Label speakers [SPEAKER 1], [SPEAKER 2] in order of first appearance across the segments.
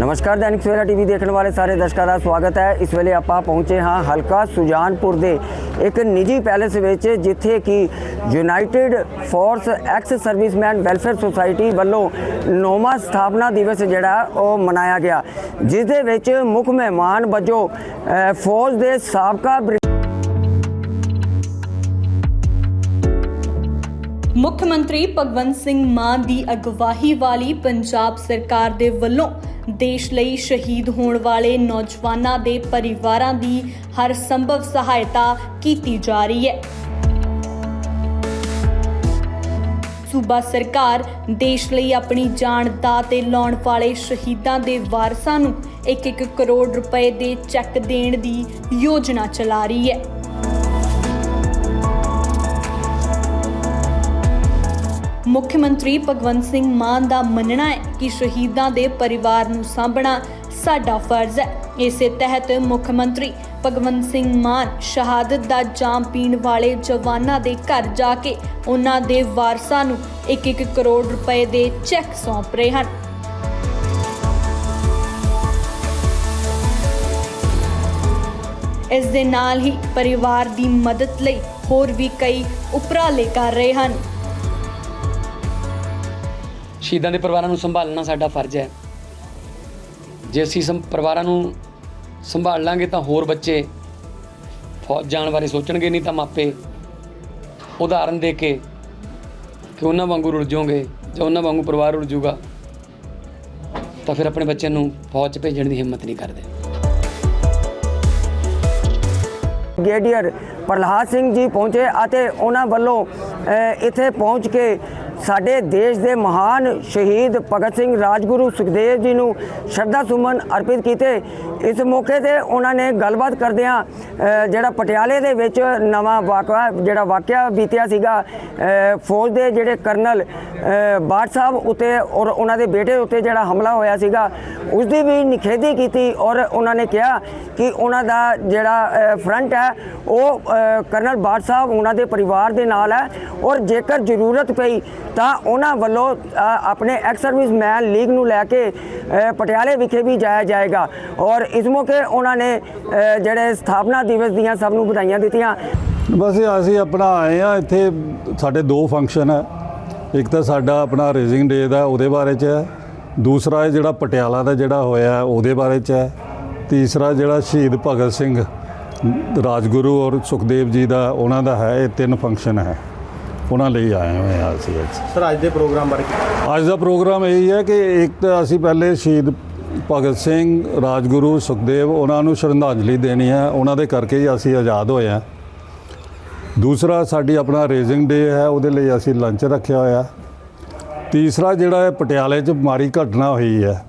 [SPEAKER 1] नमस्कार, दैनिक सवेरा टीवी देखने वाले सारे दर्शकों का स्वागत है। इस वेले आप पहुंचे हाँ हल्का सुजानपुर के एक निजी पैलेस विच जिथे कि United force ex serviceman welfare society वालों 9वां स्थापना दिवस जिहड़ा वो मनाया गया, जिस दे विच मुख मेहमान वजों फौज के साबका
[SPEAKER 2] मुख्यमंत्री भगवंत सिंह मान की अगवाही वाली पंजाब सरकार दे वल्लों देश लई शहीद होने वाले नौजवानों के परिवारों की हर संभव सहायता की जा रही है। सूबा सरकार देश लई अपनी जान दा ते लाउण वाले शहीदां दे वारसां नूं 1-1 करोड़ रुपए दे चैक देण दी योजना चला रही है। मुख्यमंत्री भगवंत सिंह मान का मनना है कि शहीदों के परिवार नूं सांभना साडा फर्ज है। इस तहत मुख्यमंत्री भगवंत सिंह मान शहादत का जाम पीण वाले जवानों के घर जाके उन्हां दे वारसां नूं 1-1 करोड़ रुपए के चैक सौंप रहे हैं। इस दे नाल ही परिवार की मदद लई होर भी कई उपराले कर रहे हैं।
[SPEAKER 3] शहीदों के परिवारों को संभालना साडा फर्ज है। जे असीं परिवारों को संभाल लांगे तो होर बच्चे फौज जाने बारे सोचणगे, नहीं तो मापे उदाहरण दे के कि उन्हां वांगू रुल जाओगे जां उन्हां वांगू परिवार रुल जूगा तो फिर अपने बच्चे नूं फौज च भेजण दी हिम्मत नहीं करते।
[SPEAKER 1] ब्रिगेडियर प्रहलाद सिंह जी पहुँचे और उन्होंने वालों इत्थे पहुँच के साडे देश के महान शहीद भगत सिंह राजगुरु सुखदेव जी नूं श्रद्धा सुमन अर्पित किए। इस मौके ते उन्होंने गलबात करदियां जिहड़ा पटियाले दे विच नवां वाक़या बीतिया सीगा, फौज के जिहड़े कर्नल बाट साहब उत्ते और उन्होंने बेटे उत्ते जिहड़ा हमला होया सीगा उसकी भी निखेधी की और उन्होंने कहा कि उन्हों का जिहड़ा फ्रंट है वो कर्नल बाट साहब उन्होंने परिवार के नाल है और जेकर जरूरत पई ਤਾਂ ਉਹਨਾਂ ਵੱਲੋਂ अपने एक्स सर्विसमैन लीग ਨੂੰ ਲੈ ਕੇ ਪਟਿਆਲੇ ਵਿਖੇ ਵੀ ਜਾਇਆ ਜਾਏਗਾ। और इस मौके उन्होंने ਜਿਹੜੇ ਸਥਾਪਨਾ ਦਿਵਸ ਦੀਆਂ ਸਭ ਨੂੰ ਵਧਾਈਆਂ ਦਿੱਤੀਆਂ।
[SPEAKER 4] बस ਅਸੀਂ अपना आए हैं ਇੱਥੇ ਸਾਡੇ 2 फंक्शन है। एक तो साडा अपना रेजिंग डे ਦਾ ਉਹਦੇ ਬਾਰੇ ਚ ਹੈ, दूसरा ਜਿਹੜਾ ਪਟਿਆਲਾ ਦਾ ਜਿਹੜਾ ਹੋਇਆ ਉਹਦੇ ਬਾਰੇ ਚ ਹੈ, तीसरा ਜਿਹੜਾ शहीद भगत सिंह राजगुरु और सुखदेव जी ਦਾ ਉਹਨਾਂ ਦਾ ਹੈ। ਇਹ 3 फंक्शन है उन्होंने लिए आए हुए हैं ਅਸੀਂ
[SPEAKER 5] सर अज के प्रोग्राम बारे
[SPEAKER 4] ਅੱਜ ਦਾ ਪ੍ਰੋਗਰਾਮ ਇਹੀ ਹੈ ਕਿ ਇੱਕ ਤਾਂ ਅਸੀਂ ਪਹਿਲੇ ਸ਼ਹੀਦ ਭਗਤ ਸਿੰਘ ਰਾਜਗੁਰੂ ਸੁਖਦੇਵ ਉਹਨਾਂ ਨੂੰ ਸ਼ਰਧਾਂਜਲੀ ਦੇਣੀ ਹੈ, ਉਹਨਾਂ ਦੇ ਕਰਕੇ ਹੀ ਅਸੀਂ ਆਜ਼ਾਦ ਹੋਏ ਹਾਂ। ਦੂਸਰਾ ਸਾਡੀ ਆਪਣਾ ਰੇਜ਼ਿੰਗ ਡੇ ਹੈ, ਉਹਦੇ ਲਈ ਅਸੀਂ ਲੰਚ ਰੱਖਿਆ ਹੋਇਆ। ਤੀਸਰਾ ਜਿਹੜਾ ਇਹ ਪਟਿਆਲੇ 'ਚ ਮਾੜੀ ਘਟਨਾ ਹੋਈ ਹੈ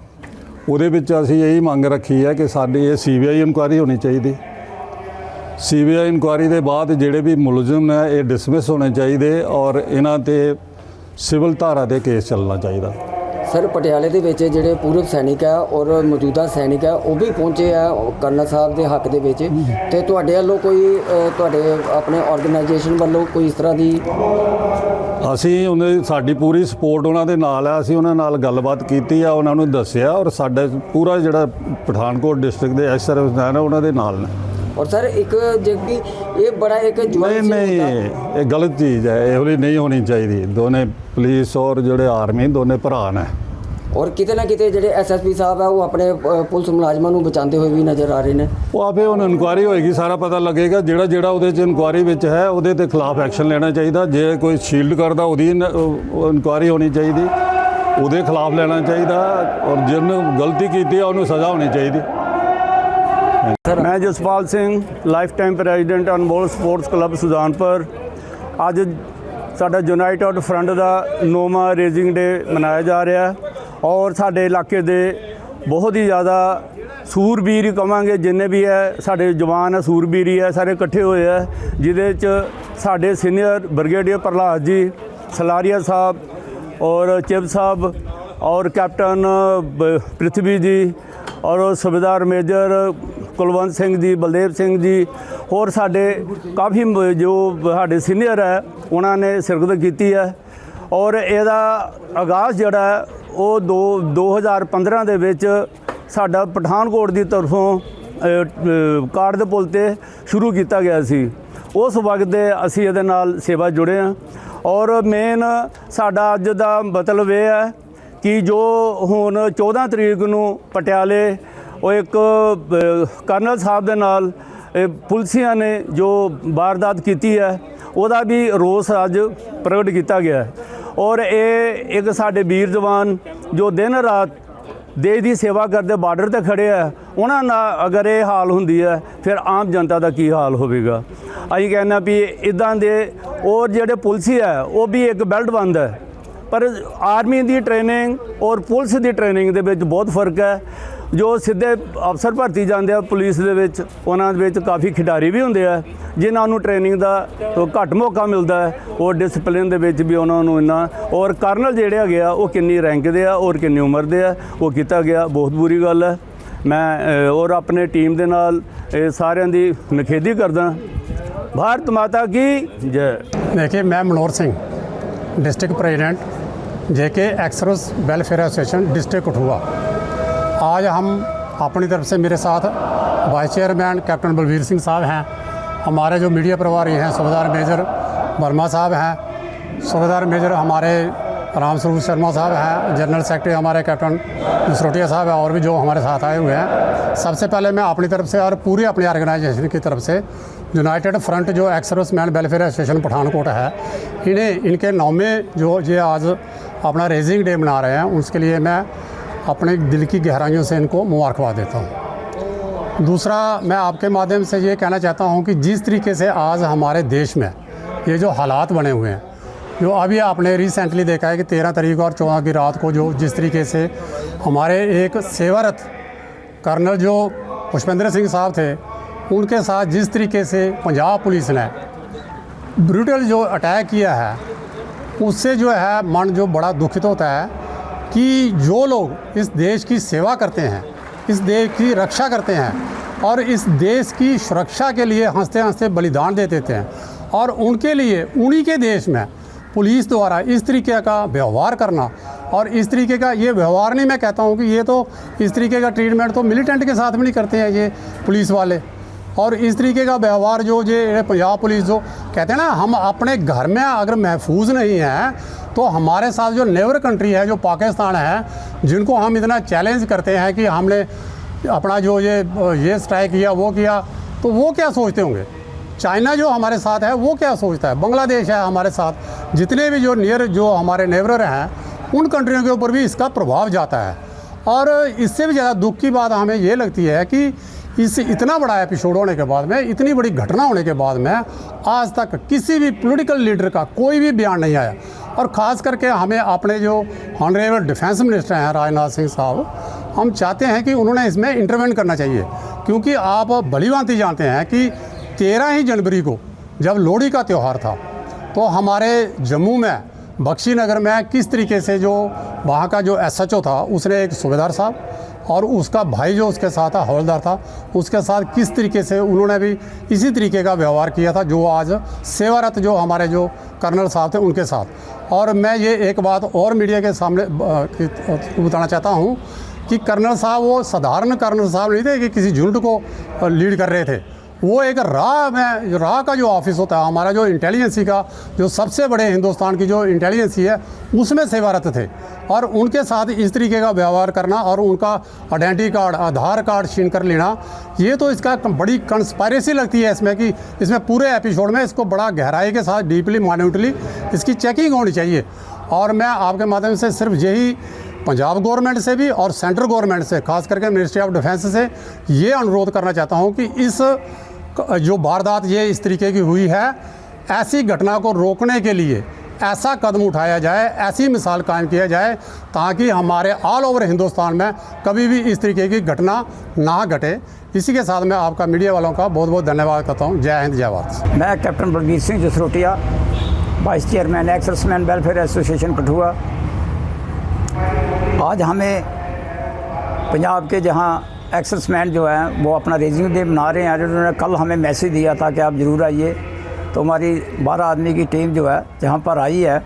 [SPEAKER 4] ਉਹਦੇ ਵਿੱਚ ਅਸੀਂ ਇਹੀ ਮੰਗ ਰੱਖੀ ਹੈ ਕਿ ਸਾਡੀ ਇਹ CBI ਇਨਕੁਆਇਰੀ ਹੋਣੀ ਚਾਹੀਦੀ। CBI ਇਨਕੁਆਇਰੀ ਦੇ ਬਾਅਦ ਜਿਹੜੇ ਵੀ ਮੁਲਜ਼ਮ ਨੇ ਇਹ ਡਿਸਮਿਸ ਹੋਣੇ ਚਾਹੀਦੇ और ਇਹਨਾਂ ਤੇ ਸਿਵਲ ਧਾਰਾ ਦੇ ਕੇਸ ਚੱਲਣਾ ਚਾਹੀਦਾ।
[SPEAKER 1] सर पटियाले ਦੇ ਵਿੱਚ ਜਿਹੜੇ पूर्व सैनिक है और मौजूदा सैनिक है वो भी पहुँचे है कर्नल साहब के हक ਦੇ ਵਿੱਚ ਤੇ ਤੁਹਾਡੇ ਵੱਲੋਂ ਕੋਈ ਤੁਹਾਡੇ ਆਪਣੇ ਆਰਗੇਨਾਈਜੇਸ਼ਨ ਵੱਲੋਂ ਕੋਈ ਇਸ ਤਰ੍ਹਾਂ ਦੀ
[SPEAKER 4] ਅਸੀਂ ਉਹਨਾਂ ਸਾਡੀ ਪੂਰੀ ਸਪੋਰਟ ਉਹਨਾਂ ਦੇ ਨਾਲ ਹੈ। ਅਸੀਂ ਉਹਨਾਂ ਨਾਲ ਗੱਲਬਾਤ ਕੀਤੀ ਆ, ਉਹਨਾਂ ਨੂੰ ਦੱਸਿਆ ਔਰ ਸਾਡਾ ਪੂਰਾ ਜਿਹੜਾ ਪਠਾਨਕੋਟ ਡਿਸਟ੍ਰਿਕਟ ਦੇ ਐਕਸ ਸਰਵਿਸਮੈਨ ਹੈ ਉਹਨਾਂ ਦੇ ਨਾਲ ਨੇ।
[SPEAKER 1] और सर एक जबकि ये बड़ा एक
[SPEAKER 4] नहीं ये गलत चीज़ है, ये वाली नहीं होनी चाहिए। दोनों पुलिस और जोड़े आर्मी दोनों भरा ने
[SPEAKER 1] और किते ना किते ਜਿਹੜੇ SSP ਸਾਹਿਬ ਹੈ ਉਹ ਆਪਣੇ ਪੁਲਿਸ ਮੁਲਾਜ਼ਮਾਂ ਨੂੰ ਬਚਾਉਂਦੇ ਹੋਏ ਵੀ ਨਜ਼ਰ ਆ ਰਹੇ ਨੇ।
[SPEAKER 4] ਉਹ ਆਪੇ ਹੁਣ ਇਨਕੁਆਇਰੀ ਹੋਏਗੀ, ਸਾਰਾ ਪਤਾ ਲੱਗੇਗਾ। ਜਿਹੜਾ ਉਹਦੇ 'ਚ ਇਨਕੁਆਇਰੀ ਵਿੱਚ ਹੈ ਉਹਦੇ ਤੇ ਖਿਲਾਫ ਐਕਸ਼ਨ ਲੈਣਾ ਚਾਹੀਦਾ। ਜੇ ਕੋਈ ਸ਼ੀਲਡ ਕਰਦਾ ਉਹਦੀ ਇਨਕੁਆਇਰੀ ਹੋਣੀ ਚਾਹੀਦੀ, ਉਹਦੇ ਖਿਲਾਫ ਲੈਣਾ ਚਾਹੀਦਾ ਔਰ ਜਿਹਨੂੰ ਗਲਤੀ ਕੀਤੀ ਹੈ ਉਹਨੂੰ ਸਜ਼ਾ ਹੋਣੀ ਚਾਹੀਦੀ।
[SPEAKER 5] मैं Jaspal Singh lifetime president Anmol sports club Sujanpur. अज साडा यूनाइटेड फ्रंट का 9वां रेजिंग डे मनाया जा रहा है और साडे इलाके दे बहुत ही ज़्यादा सूरबीर कहांगे जिन्ने भी है साडे जवान है सूरबीर ही है सारे इकट्ठे हुए है, जिहदे च साडे सीनियर ब्रिगेडियर प्रहलाद जी, सलारिया साहब और चिब साहब और कैप्टन पृथ्वी जी और सूबेदार मेजर कुलवंत सिंह जी, बलदेव सिंह जी और साडे काफ़ी जो साडे सीनियर है उन्होंने शिरकत की है। और ਇਹਦਾ आगाज़ जोड़ा है वो 2015 ਦੇ ਵਿੱਚ ਸਾਡਾ ਪਠਾਨਕੋਟ ਦੀ ਤਰਫੋਂ ਕਾਰਡ ਦੇ ਪੁਲ ਤੇ ਸ਼ੁਰੂ ਕੀਤਾ ਗਿਆ ਸੀ। ਉਸ ਵਕਤ ਦੇ ਅਸੀਂ ਇਹਦੇ ਨਾਲ ਸੇਵਾ ਜੁੜੇ ਹਾਂ ਔਰ ਮੇਨ ਸਾਡਾ ਅੱਜ ਦਾ ਮਤਲਬ ਇਹ ਹੈ ਕਿ ਜੋ ਹੁਣ 14 ਤਰੀਕ ਨੂੰ ਪਟਿਆਲੇ ਉਹ ਇੱਕ ਕਰਨਲ ਸਾਹਿਬ ਦੇ ਨਾਲ ਪੁਲਿਸੀਆਂ ਨੇ ਜੋ ਵਾਰਦਾਤ ਕੀਤੀ ਹੈ ਉਹਦਾ ਵੀ ਰੋਸ ਅੱਜ ਪ੍ਰਗਟ ਕੀਤਾ ਗਿਆ ਔਰ ਇਹ ਇੱਕ ਸਾਡੇ ਵੀਰ ਜਵਾਨ ਜੋ ਦਿਨ ਰਾਤ ਦੇਸ਼ ਦੀ ਸੇਵਾ ਕਰਦੇ ਬਾਰਡਰ ਤੇ ਖੜੇ ਆ, ਉਹਨਾਂ ਨਾਲ ਅਗਰ ਇਹ ਹਾਲ ਹੁੰਦੀ ਹੈ ਫਿਰ ਆਮ ਜਨਤਾ ਦਾ ਕੀ ਹਾਲ ਹੋਵੇਗਾ। ਅਸੀਂ ਕਹਿੰਦੇ ਵੀ ਇਦਾਂ ਦੇ ਔਰ ਜਿਹੜੇ ਪੁਲਿਸੀ ਹੈ ਉਹ ਵੀ ਇੱਕ ਬੈਲਟ ਬੰਦ ਹੈ, ਪਰ ਆਰਮੀ ਦੀ ਟ੍ਰੇਨਿੰਗ ਔਰ ਪੁਲਿਸ ਦੀ ਟ੍ਰੇਨਿੰਗ ਦੇ ਵਿੱਚ ਬਹੁਤ ਫਰਕ ਹੈ। ਜੋ ਸਿੱਧੇ ਅਫਸਰ ਭਰਤੀ ਜਾਂਦੇ ਆ ਪੁਲਿਸ ਦੇ ਵਿੱਚ, ਉਹਨਾਂ ਦੇ ਵਿੱਚ ਕਾਫੀ ਖਿਡਾਰੀ ਵੀ ਹੁੰਦੇ ਆ ਜਿਨ੍ਹਾਂ ਨੂੰ ਟ੍ਰੇਨਿੰਗ ਦਾ ਘੱਟ ਮੌਕਾ ਮਿਲਦਾ ਹੈ ਔਰ ਡਿਸਪਲਿਨ ਦੇ ਵਿੱਚ ਵੀ ਉਹਨਾਂ ਨੂੰ ਇੰਨਾ। ਔਰ ਕਰਨਲ ਜਿਹੜੇ ਹੈਗੇ ਆ ਉਹ ਕਿੰਨੀ ਰੈਂਕ ਦੇ ਆ ਔਰ ਕਿੰਨੀ ਉਮਰ ਦੇ ਆ, ਉਹ ਕੀਤਾ ਗਿਆ, ਬਹੁਤ ਬੁਰੀ ਗੱਲ ਹੈ। ਮੈਂ ਔਰ ਆਪਣੇ ਟੀਮ ਦੇ ਨਾਲ ਇਹ ਸਾਰਿਆਂ ਦੀ ਨਿਖੇਧੀ ਕਰਦਾ। भारत माता की जय।
[SPEAKER 6] देखिए, मैं Manohar Singh district president JK एक्सरस वेलफेयर एसोसिएशन डिस्ट्रिक्ट कठुआ। आज हम अपनी तरफ से मेरे साथ vice chairman captain Balvir Singh साहब हैं, हमारे जो मीडिया प्रभारी हैं सूबेदार मेजर वर्मा साहब हैं, सूबेदार मेजर हमारे रामस्वरूप शर्मा साहब हैं, जनरल सेक्रेटरी हमारे कैप्टन जसरोटिया साहब हैं और भी जो हमारे साथ आए हुए हैं। सबसे पहले मैं अपनी तरफ से और पूरी अपनी ऑर्गेनाइजेशन की तरफ से यूनाइटेड फ्रंट जो x serviceman welfare association Pathankot है, इनके 9वें जो ये आज अपना रेजिंग डे मना रहे हैं, उसके लिए मैं अपने दिल की गहराइयों से इनको मुबारकबाद देता हूँ। दूसरा, मैं आपके माध्यम से ये कहना चाहता हूँ कि जिस तरीके से आज हमारे देश में ये जो हालात बने हुए हैं, जो अभी आपने रिसेंटली देखा है कि 13 तारीख और 14 की रात को जो जिस तरीके से हमारे एक सेवारत कर्नल जो पुष्पेंद्र सिंह साहब थे, उनके साथ जिस तरीके से पंजाब पुलिस ने ब्रूटल जो अटैक किया है, उससे जो है मन जो बड़ा दुखित होता है कि जो लोग इस देश की सेवा करते हैं, इस देश की रक्षा करते हैं और इस देश की सुरक्षा के लिए हंसते हंसते बलिदान दे देते हैं, और उनके लिए उन्हीं के देश में पुलिस द्वारा इस तरीके का व्यवहार करना, और इस तरीके का ये व्यवहार नहीं, मैं कहता हूँ कि ये तो इस तरीके का ट्रीटमेंट तो मिलिटेंट के साथ भी नहीं करते हैं ये पुलिस वाले। और इस तरीके का व्यवहार जो ये पंजाब पुलिस जो कहते हैं ना, हम अपने घर में अगर महफूज नहीं हैं तो हमारे साथ जो नेबर कंट्री है जो पाकिस्तान है, जिनको हम इतना चैलेंज करते हैं कि हमने अपना जो ये स्ट्राइक किया वो किया, तो वो क्या सोचते होंगे। चाइना जो हमारे साथ है वो क्या सोचता है, बांग्लादेश है हमारे साथ, जितने भी जो नियर जो हमारे नेबर हैं उन कंट्रियों के ऊपर भी इसका प्रभाव जाता है। और इससे भी ज़्यादा दुख की बात हमें ये लगती है कि इस इतना बड़ा एपिसोड होने के बाद में, इतनी बड़ी घटना होने के बाद में आज तक किसी भी पॉलिटिकल लीडर का कोई भी बयान नहीं आया। और ख़ास करके हमें अपने जो ऑनरेबल डिफेंस मिनिस्टर हैं राजनाथ सिंह साहब, हम चाहते हैं कि उन्होंने इसमें इंटरवेंट करना चाहिए, क्योंकि आप भलीभांति जानते हैं कि 13 ही जनवरी को जब लोहड़ी का त्यौहार था तो हमारे जम्मू में बख्शी नगर में किस तरीके से जो वहाँ का जो SHO था, उसने एक सूबेदार साहब और उसका भाई जो उसके साथ था हवलदार था, उसके साथ किस तरीके से उन्होंने भी इसी तरीके का व्यवहार किया था जो आज सेवारत जो हमारे जो कर्नल साहब थे उनके साथ। और मैं ये एक बात और मीडिया के सामने बताना चाहता हूँ कि कर्नल साहब वो साधारण कर्नल साहब नहीं थे कि किसी यूनिट को लीड कर रहे थे, वो एक राह का जो ऑफिस होता है हमारा, जो इंटेलिजेंसी का जो सबसे बड़े हिंदुस्तान की जो इंटेलिजेंसी है उसमें सेवारत थे। और उनके साथ इस तरीके का व्यवहार करना और उनका आइडेंटिटी कार्ड, आधार कार्ड छीन कर लेना, ये तो इसका बड़ी कंस्पायरेसी लगती है इसमें, कि इसमें पूरे एपिसोड में इसको बड़ा गहराई के साथ डीपली माइन्यूटली इसकी चेकिंग होनी चाहिए। और मैं आपके माध्यम से सिर्फ यही पंजाब गवर्नमेंट से भी और सेंट्रल गवर्नमेंट से, खास करके मिनिस्ट्री ऑफ डिफेंस से ये अनुरोध करना चाहता हूँ कि इस जो वारदात ये इस तरीके की हुई है, ऐसी घटना को रोकने के लिए ऐसा कदम उठाया जाए, ऐसी मिसाल कायम किया जाए ताकि हमारे ऑल ओवर हिंदुस्तान में कभी भी इस तरीके की घटना ना घटे। इसी के साथ मैं आपका मीडिया वालों का बहुत बहुत धन्यवाद करता हूँ। जय हिंद, जय भारत।
[SPEAKER 7] मैं captain Balvir Singh Jasrotia, vice chairman ex serviceman welfare association Kathua. आज हमें पंजाब के जहाँ एक्स सर्विसमैन जो हैं वो अपना रेजिंग डे मना रहे हैं, उन्होंने कल हमें मैसेज दिया था कि आप ज़रूर आइए, तो हमारी 12 आदमी की टीम जो है जहाँ पर आई है,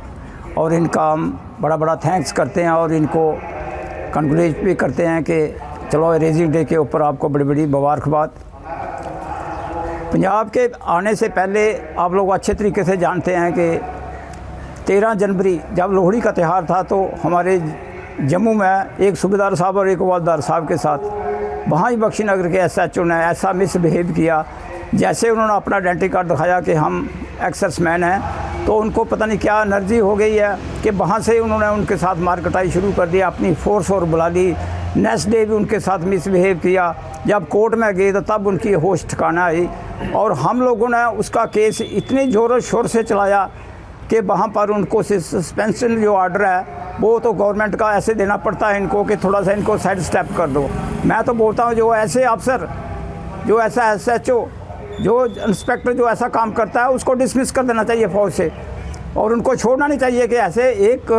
[SPEAKER 7] और इनका हम बड़ा बड़ा थैंक्स करते हैं और इनको कंग्रेचुलेट भी करते हैं कि चलो रेजिंग डे के ऊपर आपको बड़ी बड़ी मुबारकबाद। पंजाब के आने से पहले आप लोग अच्छे तरीके से जानते हैं कि 13 जनवरी जब लोहड़ी का त्यौहार था तो हमारे जम्मू में एक सूबेदार साहब और एक हवलदार साहब के साथ वहाँ ही बख्शीनगर के SHO ने ऐसा मिसबिहेव किया, जैसे उन्होंने अपना आइडेंटिटी कार्ड दिखाया कि हम एक्सर्समैन हैं, तो उनको पता नहीं क्या एनर्जी हो गई है कि वहाँ से उन्होंने उनके साथ मारकटाई शुरू कर दी, अपनी फोर्स और बुला ली। नेक्स्ट डे भी उनके साथ मिसबिहेव किया। जब कोर्ट में गए तो तब उनकी होश ठिकाना आई और हम लोगों ने उसका केस इतने ज़ोरों शोर से चलाया कि वहाँ पर उनको सस्पेंशन जो ऑर्डर है वो तो गवर्नमेंट का ऐसे देना पड़ता है इनको कि थोड़ा सा इनको साइड स्टेप कर दो। मैं तो बोलता हूँ जो ऐसे अफसर, जो ऐसा SHO, जो इंस्पेक्टर जो ऐसा काम करता है उसको डिसमिस कर देना चाहिए फौज से, और उनको छोड़ना नहीं चाहिए कि ऐसे एक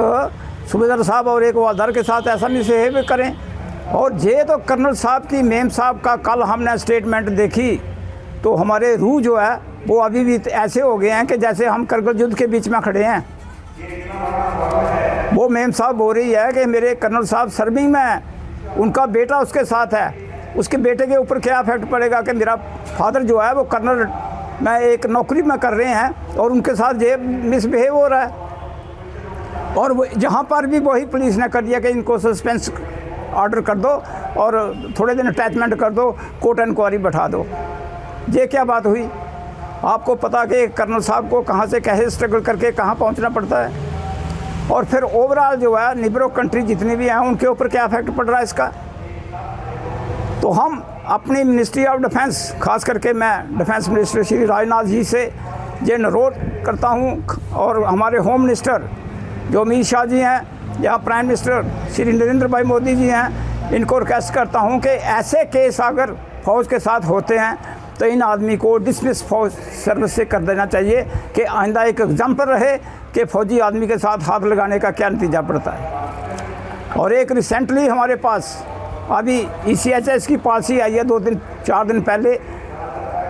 [SPEAKER 7] सूबेदार साहब और एक हवलदार के साथ ऐसा मिसबिहेव करें। और ये तो कर्नल साहब की मेम साहब का कल हमने स्टेटमेंट देखी तो हमारे रूह जो है वो अभी भी ऐसे हो गए हैं कि जैसे हम करगिल युद्ध के बीच में खड़े हैं। वो मेम साहब बोल रही है कि मेरे कर्नल साहब सर्विंग में हैं, उनका बेटा उसके साथ है, उसके बेटे के ऊपर क्या इफेक्ट पड़ेगा कि मेरा फादर जो है वो कर्नल में एक नौकरी में कर रहे हैं और उनके साथ ये मिसबिहेव हो रहा है। और वो जहाँ पर भी वही पुलिस ने कर दिया कि इनको सस्पेंस ऑर्डर कर दो और थोड़े दिन अटैचमेंट कर दो, कोर्ट इंक्वायरी बैठा दो। ये क्या बात हुई? आपको पता कि कर्नल साहब को कहाँ से कैसे स्ट्रगल करके कहाँ पहुँचना पड़ता है, और फिर ओवरऑल जो है निब्रो कंट्री जितनी भी हैं उनके ऊपर क्या इफेक्ट पड़ रहा है इसका। तो हम अपनी मिनिस्ट्री ऑफ डिफेंस, खास करके मैं डिफेंस मिनिस्टर श्री राजनाथ जी से ये अनुरोध करता हूँ, और हमारे होम मिनिस्टर जो अमित शाह जी हैं या प्राइम मिनिस्टर श्री नरेंद्र भाई मोदी जी हैं, इनको रिक्वेस्ट करता हूँ कि ऐसे केस अगर फौज के साथ होते हैं तो इन आदमी को डिसमिस फौज सर्विस से कर देना चाहिए कि आइंदा एक एग्जाम्पल रहे कि फौजी आदमी के साथ हाथ लगाने का क्या नतीजा पड़ता है। और एक रिसेंटली हमारे पास अभी ECHS की पॉलिसी आई है 2-4 दिन पहले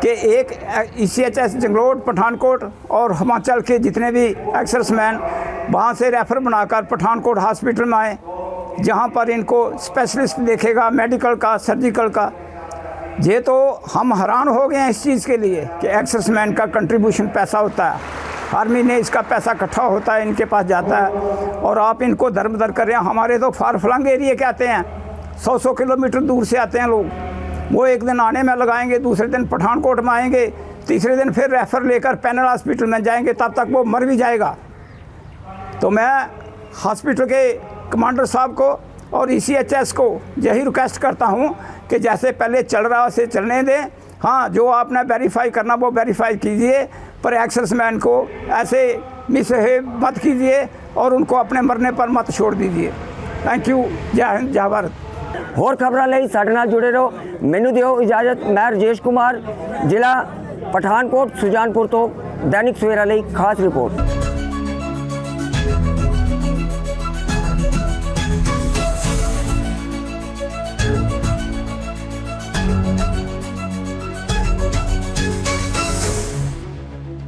[SPEAKER 7] कि एक ECHS जंगलोट, पठानकोट और हिमाचल के जितने भी एक्सर्समैन वहाँ से रेफ़र बनाकर पठानकोट हॉस्पिटल में आए, जहाँ पर इनको स्पेशलिस्ट देखेगा मेडिकल का, सर्जिकल का। ये तो हम हैरान हो गए हैं इस चीज़ के लिए कि एक्सर्समैन का कंट्रीब्यूशन पैसा होता है, हर महीने इसका पैसा इकट्ठा होता है, इनके पास जाता है, और आप इनको दर बदर कर रहे हैं। हमारे तो फार फ्लंग एरिया के आते हैं, 100 किलोमीटर दूर से आते हैं लोग, वो एक दिन आने में लगाएंगे, दूसरे दिन पठानकोट में आएंगे, तीसरे दिन फिर रेफ़र लेकर पैनल हॉस्पिटल में जाएंगे, तब तक वो मर भी जाएगा। तो मैं हॉस्पिटल के कमांडर साहब को और ECHS को यही रिक्वेस्ट करता हूँ कि जैसे पहले चल रहा है उसे चलने दें। हाँ, जो आपने वेरीफाई करना वो वेरीफाई कीजिए, पर एक्सर्समैन को ऐसे मिसबिहेव मत कीजिए और उनको अपने मरने पर मत छोड़ दीजिए। Thank you. जय हिंद, जय भारत।
[SPEAKER 1] ਹੋਰ ਖਬਰਾਂ ਲਈ ਸਾਡੇ ਨਾਲ ਜੁੜੇ ਰਹੋ। ਮੈਨੂੰ ਦਿਓ ਇਜਾਜ਼ਤ। ਮੈਂ ਰਜੇਸ਼ ਕੁਮਾਰ, ਜ਼ਿਲ੍ਹਾ ਪਠਾਨਕੋਟ ਸੁਜਾਨਪੁਰ ਤੋਂ दैनिक सवेरा ਲਈ ਖਾਸ ਰਿਪੋर्ट।